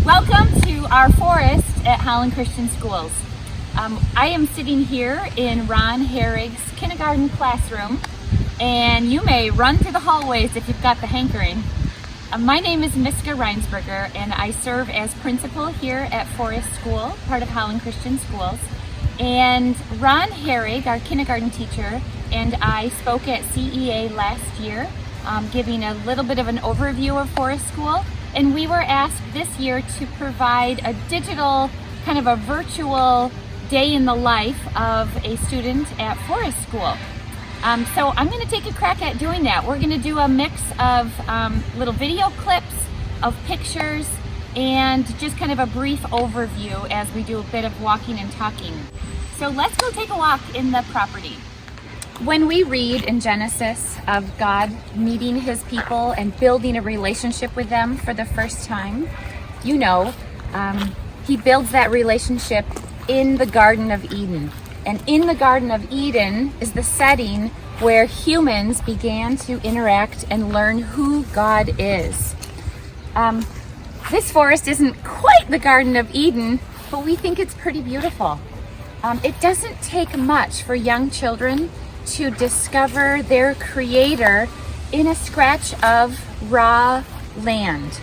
Welcome to our forest at Holland Christian Schools. I am sitting here in Ron Herrig's kindergarten classroom, and you may run through the hallways if you've got the hankering. My name is Miska Reinsberger, and I serve as principal here at Forest School, part of Holland Christian Schools. And Ron Herrig, our kindergarten teacher, and I spoke at CEA last year, giving a little bit of an overview of Forest School. And we were asked this year to provide a digital, kind of a virtual day in the life of a student at Forest School. So I'm going to take a crack at doing that. We're going to do a mix of little video clips, of pictures, and just kind of a brief overview as we do a bit of walking and talking. So let's go take a walk in the property. When we read in Genesis of God meeting his people and building a relationship with them for the first time, he builds that relationship in the Garden of Eden. And in the Garden of Eden is the setting where humans began to interact and learn who God is. This forest isn't quite the Garden of Eden, but we think it's pretty beautiful. It doesn't take much for young children to discover their creator in a scratch of raw land.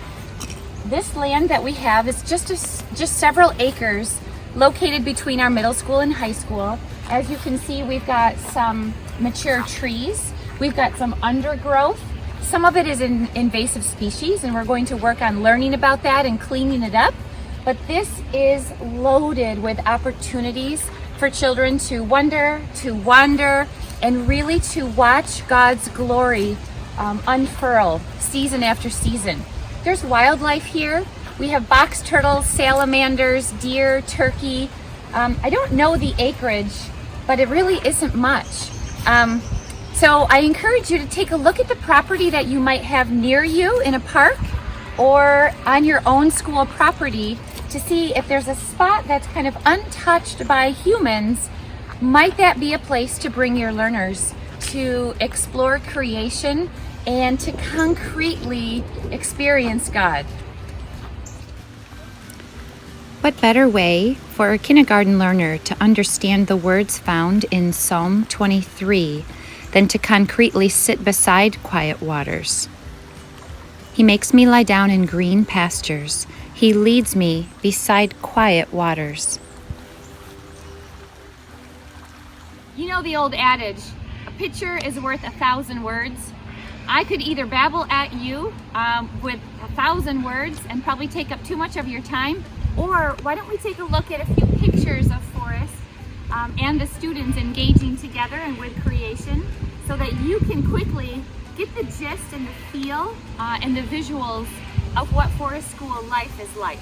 This land that we have is just several acres located between our middle school and high school. As you can see, we've got some mature trees, we've got some undergrowth. Some of it is an invasive species, and we're going to work on learning about that and cleaning it up. But this is loaded with opportunities for children to wonder, to wander, and really to watch God's glory unfurl season after season. There's wildlife here. We have box turtles, salamanders, deer, turkey. I don't know the acreage, but it really isn't much. So I encourage you to take a look at the property that you might have near you in a park or on your own school property to see if there's a spot that's kind of untouched by humans. Might that be a place to bring your learners to explore creation and to concretely experience God? What better way for a kindergarten learner to understand the words found in Psalm 23 than to concretely sit beside quiet waters? He makes me lie down in green pastures. He leads me beside quiet waters. You know the old adage, a picture is worth 1,000 words. I could either babble at you with 1,000 words and probably take up too much of your time, or why don't we take a look at a few pictures of Forest and the students engaging together and with creation so that you can quickly get the gist and the feel and the visuals of what Forest School life is like.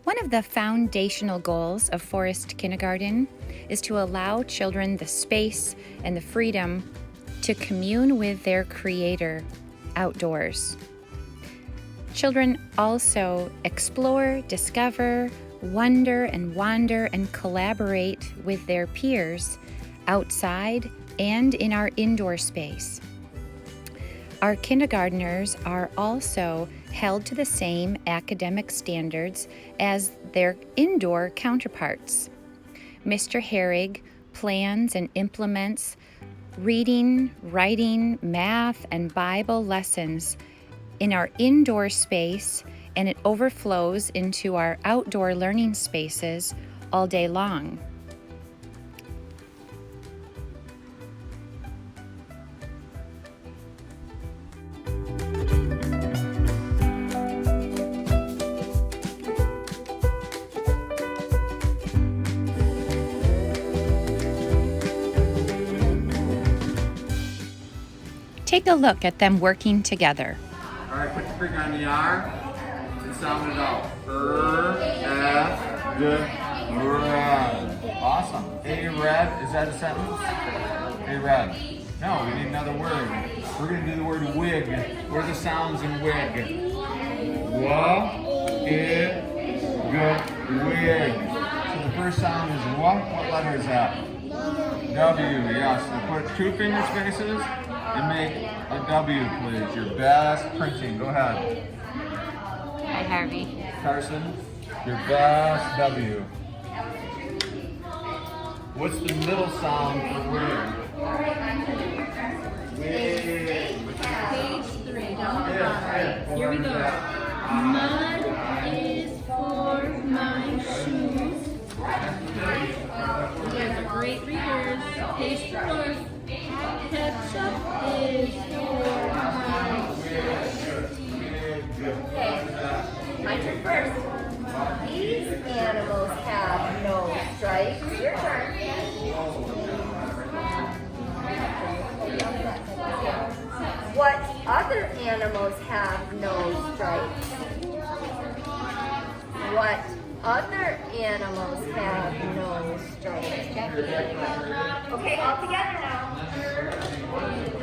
One of the foundational goals of Forest Kindergarten is to allow children the space and the freedom to commune with their creator outdoors. Children also explore, discover, wonder and wander and collaborate with their peers outside and in our indoor space. Our kindergartners are also held to the same academic standards as their indoor counterparts. Mr. Herrig plans and implements reading, writing, math, and Bible lessons in our indoor space, and it overflows into our outdoor learning spaces all day long. Take a look at them working together. All right, put your finger on the R and sound it out. Red. Awesome. A red, is that a sentence? A red. No, we need another word. We're going to do the word wig. What are the sounds in wig? Wa, I, G, wig. So the first sound is what? What letter is that? W, yes. So put two finger spaces and make a W, please. Your best printing. Go ahead. Hi, Harvey. Carson, your best W. What's the middle sound for wig? Page 3, down the bottom. Here we go. Mud is for my shoes. You guys are great readers. Page 4. Ketchup is for my My turn first. These animals have no stripes. Your turn. What other animals have no stripes? What other animals have no stripes? Okay, all together now.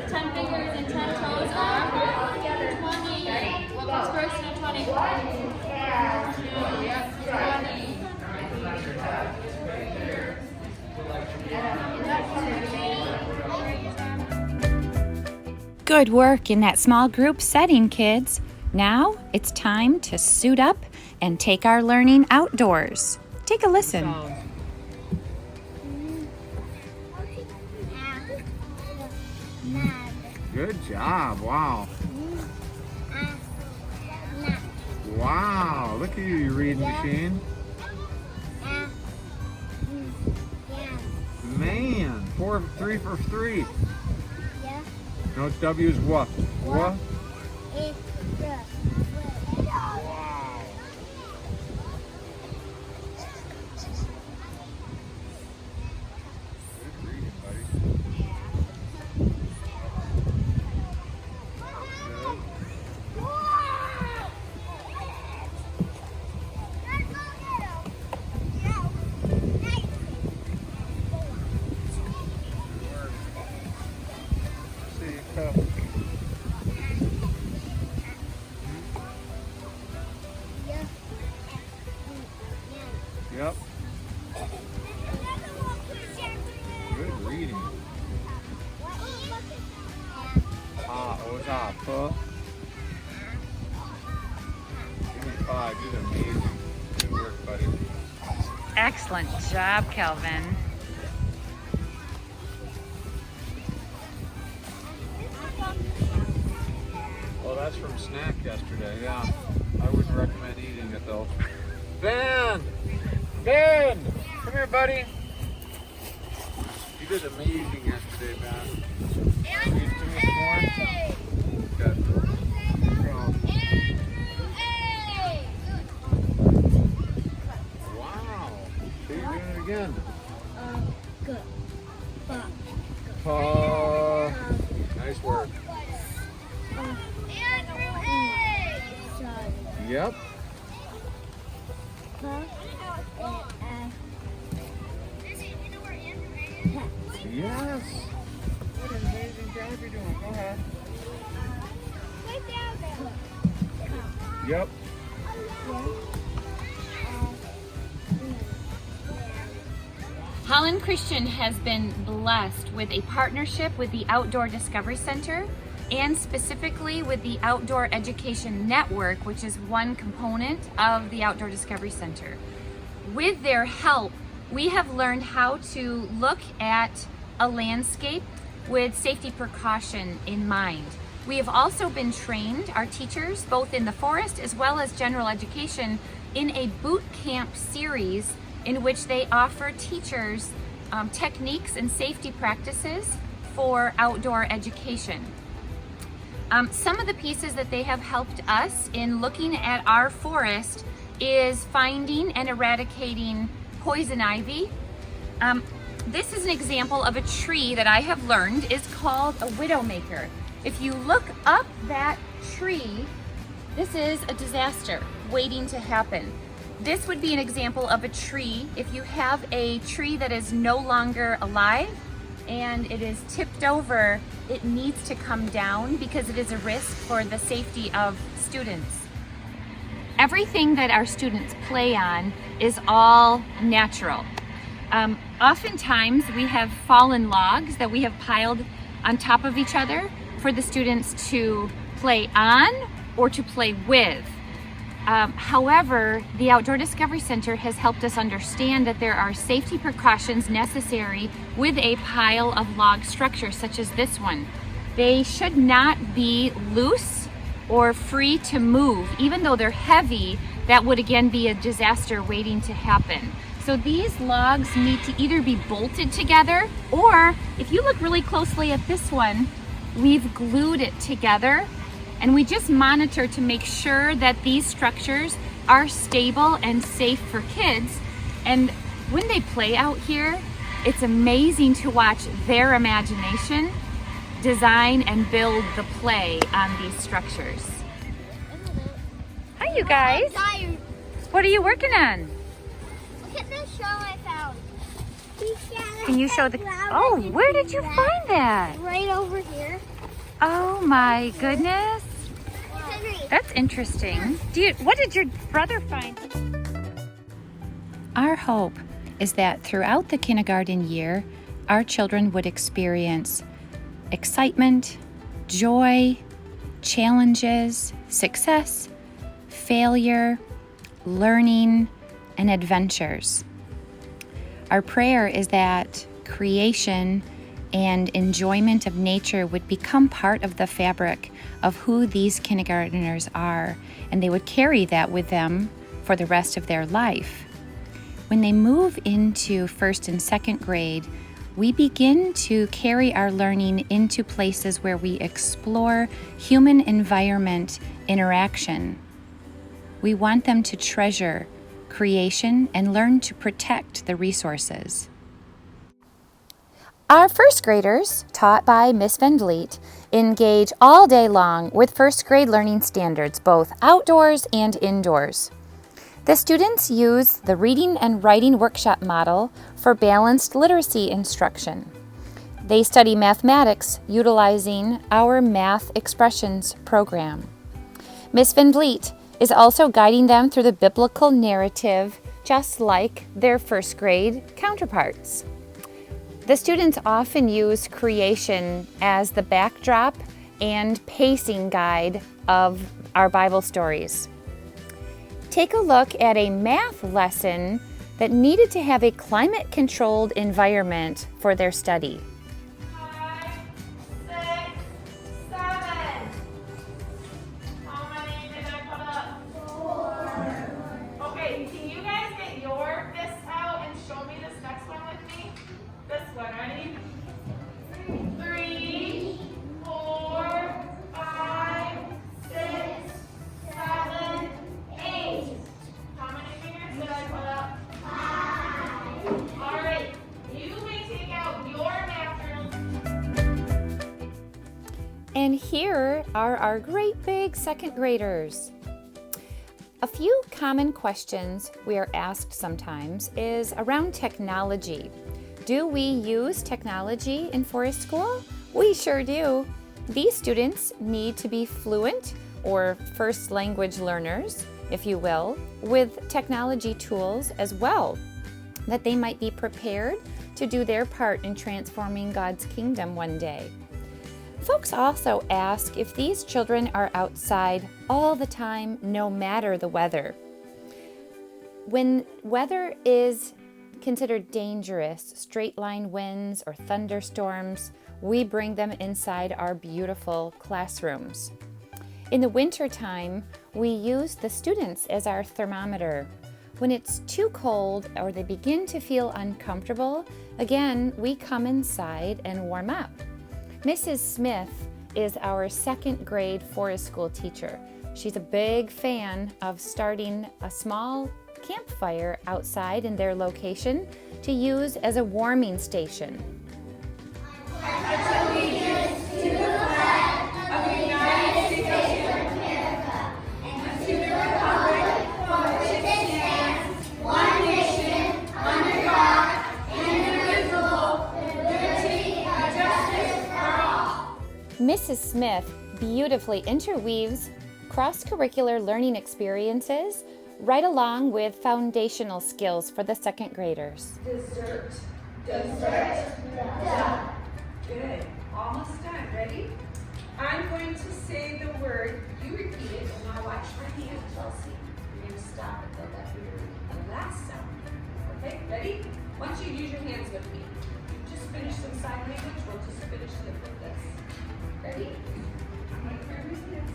10 fingers and 10 toes are 20. What comes first in 20? Has stripes. 20. Good work in that small group setting, kids. Now it's time to suit up and take our learning outdoors. Take a listen. Good job. Wow. Wow. Look at you, you reading machine. Man, 3 for 3. No, W is what? What? Wow. Good reading, buddy. See, cup. Yep. Good reading. What's up, huh? Give me 5. You did amazing. Good work, buddy. Excellent job, Kelvin. Well, that's from snack yesterday, yeah. I wouldn't recommend eating it, though. Ben! Ben! Come here, buddy. You did amazing yesterday, Ben. Can you do me some more? Good. Wow. So you're doing it again. Nice work. Yep. Yes. What an amazing job you're doing. Go ahead. Yep. Holland Christian has been blessed with a partnership with the Outdoor Discovery Center and specifically with the Outdoor Education Network, which is one component of the Outdoor Discovery Center. With their help, we have learned how to look at a landscape with safety precaution in mind. We have also been trained, our teachers, both in the forest as well as general education, in a boot camp series in which they offer teachers techniques and safety practices for outdoor education. Some of the pieces that they have helped us in looking at our forest is finding and eradicating poison ivy. This is an example of a tree that I have learned is called a widowmaker. If you look up that tree, this is a disaster waiting to happen. This would be an example of a tree. If you have a tree that is no longer alive and it is tipped over, it needs to come down because it is a risk for the safety of students. Everything that our students play on is all natural. Oftentimes we have fallen logs that we have piled on top of each other for the students to play on or to play with. However, the Outdoor Discovery Center has helped us understand that there are safety precautions necessary with a pile of log structures such as this one. They should not be loose or free to move. Even though they're heavy, that would again be a disaster waiting to happen. So these logs need to either be bolted together, or if you look really closely at this one, we've glued it together, and we just monitor to make sure that these structures are stable and safe for kids. And when they play out here, it's amazing to watch their imagination design and build the play on these structures. Hi, you guys. I'm tired. What are you working on? Look at this shell I found. Can you show the... Oh, where did you find that? Right over here. Oh my goodness. That's interesting. What did your brother find? Our hope is that throughout the kindergarten year, our children would experience excitement, joy, challenges, success, failure, learning, and adventures. Our prayer is that creation and enjoyment of nature would become part of the fabric of who these kindergartners are, and they would carry that with them for the rest of their life. When they move into first and second grade, we begin to carry our learning into places where we explore human environment interaction. We want them to treasure creation and learn to protect the resources. Our first graders, taught by Miss Van Vliet, engage all day long with first grade learning standards, both outdoors and indoors. The students use the reading and writing workshop model for balanced literacy instruction. They study mathematics utilizing our Math Expressions program. Miss Van Vliet is also guiding them through the biblical narrative, just like their first grade counterparts. The students often use creation as the backdrop and pacing guide of our Bible stories. Take a look at a math lesson that needed to have a climate-controlled environment for their study. 5, 6, 7. How many did I put up? 4. Okay, can you guys get your fists out and show me this next one with me? This one, ready? 3, 4, 5, 6, 7, 8. How many fingers did I put up? 5. All right, you may take out your math drills. And here are our great big second graders. A few common questions we are asked sometimes is around technology. Do we use technology in Forest School? We sure do. These students need to be fluent or first language learners, if you will, with technology tools as well, that they might be prepared to do their part in transforming God's kingdom one day. Folks also ask if these children are outside all the time, no matter the weather. When weather is considered dangerous, straight line winds or thunderstorms, we bring them inside our beautiful classrooms. In the winter time, we use the students as our thermometer. When it's too cold or they begin to feel uncomfortable, again, we come inside and warm up. Mrs. Smith is our second grade Forest School teacher. She's a big fan of starting a small campfire outside in their location to use as a warming station. Mrs. Smith beautifully interweaves cross-curricular learning experiences right along with foundational skills for the second graders. Dessert. Dessert. Yeah. Good. Almost done. Ready? I'm going to say the word. You repeat it, and I'll watch my hand, Chelsea. going to stop until that very last sound. Okay, ready? Once you use your hands with me, you just finish some sign language. We'll just finish it with this. Ready? I'm going to grab your hands.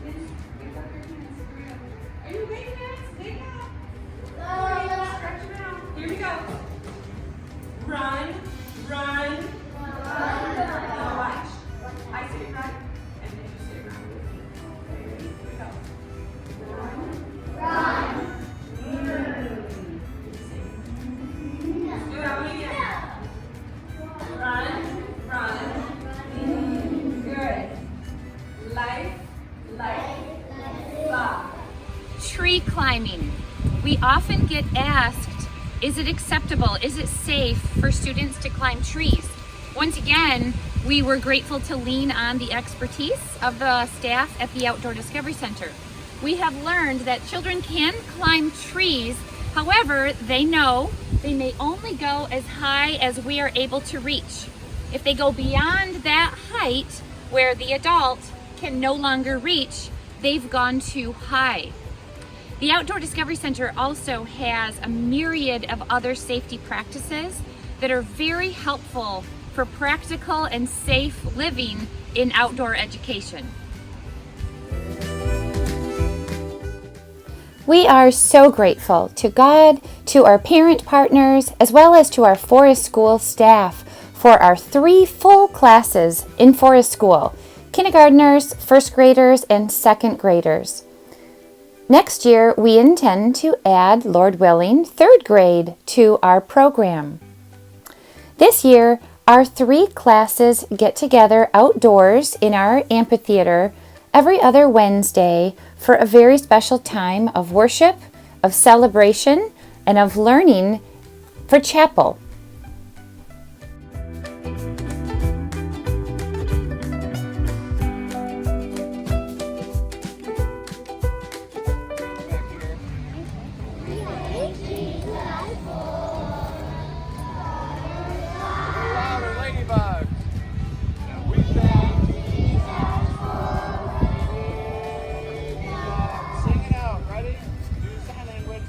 Lift up your hands. Are you waving hands? Take out. Stretch them out. Here we go. Run, run, run. Now watch. I say run, and then you say run with me. Okay, ready? Here we go. Run, run. Let's do that one again. Run, run. Good. Life, love. Tree climbing. We often get asked, is it acceptable? Is it safe for students to climb trees? Once again, we were grateful to lean on the expertise of the staff at the Outdoor Discovery Center. We have learned that children can climb trees. However, they know they may only go as high as we are able to reach. If they go beyond that height where the adult can no longer reach, they've gone too high. The Outdoor Discovery Center also has a myriad of other safety practices that are very helpful for practical and safe living in outdoor education. We are so grateful to God, to our parent partners, as well as to our Forest School staff for our 3 full classes in Forest School: kindergartners, first graders, and second graders. Next year, we intend to add, Lord willing, 3rd grade to our program. This year, our 3 classes get together outdoors in our amphitheater every other Wednesday for a very special time of worship, of celebration, and of learning for chapel. Louder, ladybug. We thank sing it out. Ready? Do sign language.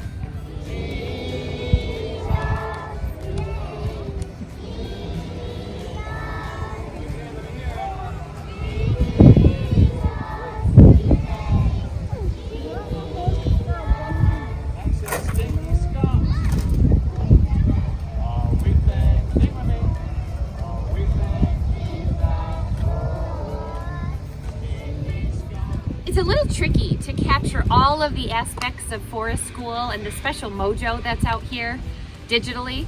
Next is stinky skunks. Oh, we thank. Sing with me. Oh, we thank It's a little tricky to capture all of the aspects of Forest School and the special mojo that's out here digitally.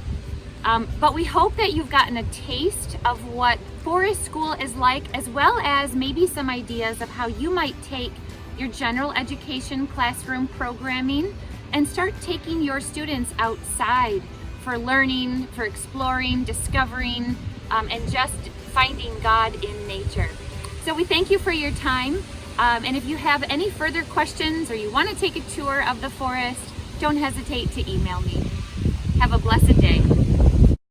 But we hope that you've gotten a taste of what Forest School is like, as well as maybe some ideas of how you might take your general education classroom programming and start taking your students outside for learning, for exploring, discovering, and just finding God in nature. So we thank you for your time. And if you have any further questions or you want to take a tour of the forest, don't hesitate to email me. Have a blessed day.